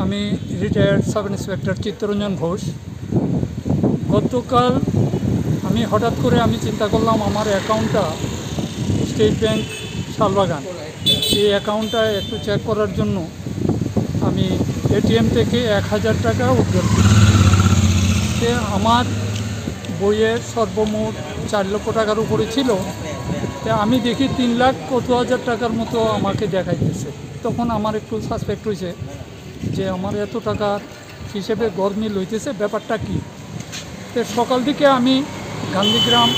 আমি retired sub inspector Chittaranjan Ghosh. গতকাল আমি হঠাৎ করে চিন্তা করলাম আমার অ্যাকাউন্টটা স্টেট ব্যাংক শালবাগান, এই অ্যাকাউন্টটা একটু চেক করার জন্য আমি এটিএম থেকে 1000 টাকা উইথড্র করি। আমার বইয়ের সর্বমোট 4 লক্ষ টাকার উপরে ছিল। আমি দেখি 3,00,000 টাকার মতো আমাকে দেখাইতেছে। তখন আমার একটু সাসপেক্ট হয়েছে যে আমার এত টাকার হিসেবে গরমিল হইতেছে, ব্যাপারটা কী। তো সকাল থেকে আমি গান্ধীগ্রাম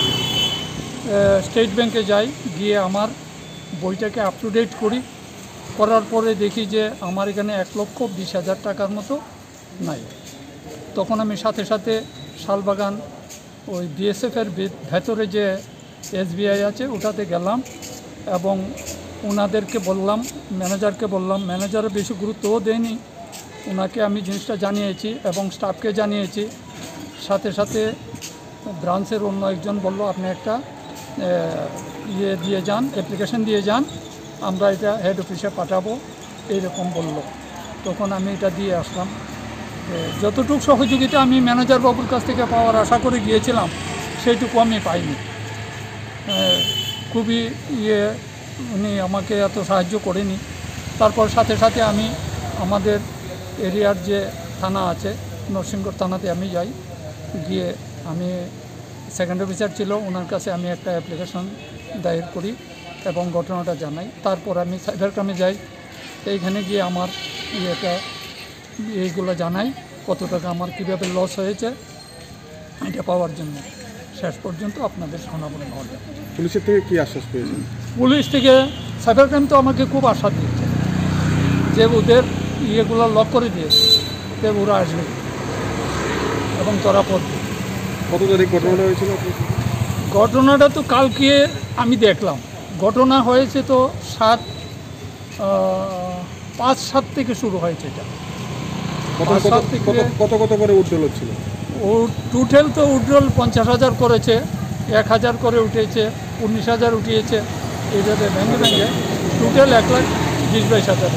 স্টেট ব্যাংকে যাই, গিয়ে আমার বইটাকে আপ টু ডেট করি। করার পরে দেখি যে আমার এখানে 1,20,000 টাকার মতো নাই। তখন আমি সাথে সাথে শালবাগান ওই বিএসএফের ভেতরে যে এসবিআই আছে ওটাতে গেলাম এবং ওনাদেরকে বললাম, ম্যানেজারকে বললাম। ম্যানেজারও বেশি গুরুত্বও দেয়নি, ওনাকে আমি জিনিসটা জানিয়েছি এবং স্টাফকে জানিয়েছি। সাথে সাথে ব্রাঞ্চের অন্য একজন বলল, আপনি একটা দিয়ে যান, অ্যাপ্লিকেশন দিয়ে যান, আমরা এটা হেড অফিসে পাঠাবো, এইরকম বলল। তখন আমি এটা দিয়ে আসলাম। যতটুকু সহযোগিতা আমি ম্যানেজার বাবুর কাছ থেকে পাওয়ার আশা করে গিয়েছিলাম সেইটুকু আমি পাইনি। খুবই উনি আমাকে এত সাহায্য করেনি। তারপর সাথে সাথে আমি আমাদের এরিয়ার যে থানা আছে নরসিংগড় থানাতে আমি যাই, গিয়ে আমি সেকেন্ড অফিসার ছিল, ওনার কাছে আমি একটা অ্যাপ্লিকেশন দায়ের করি এবং ঘটনাটা জানাই। তারপর আমি সাইবার ক্রাইমে যাই, এইখানে গিয়ে আমার এইগুলো জানাই, কত টাকা আমার কীভাবে লস হয়েছে এটা পাওয়ার জন্য। শেষ পর্যন্ত আপনাদের শোনাবো। পুলিশের থেকে কী আশ্বাস পেয়েছেন? পুলিশ থেকে সাইবার ক্রাইম তো আমাকে খুব আশা দিয়েছে যে ওদের ইয়েগুলো লক করে দিয়েছে, যে ওরা আসবে এবং ধরা পড়বে। কত তারিখ ঘটনাটা হয়েছিল? ঘটনাটা তো কালকে আমি দেখলাম। ঘটনা হয়েছে তো 5-7 থেকে শুরু হয়েছে। এটা কত করে উইথড্রল হচ্ছিল? ও টোটাল তো উইথড্রল 50,000 করেছে, 1,000 করে উঠেছে, 19,000 উঠিয়েছে, এইভাবে ভেঙে টোটাল 1,20,22,000।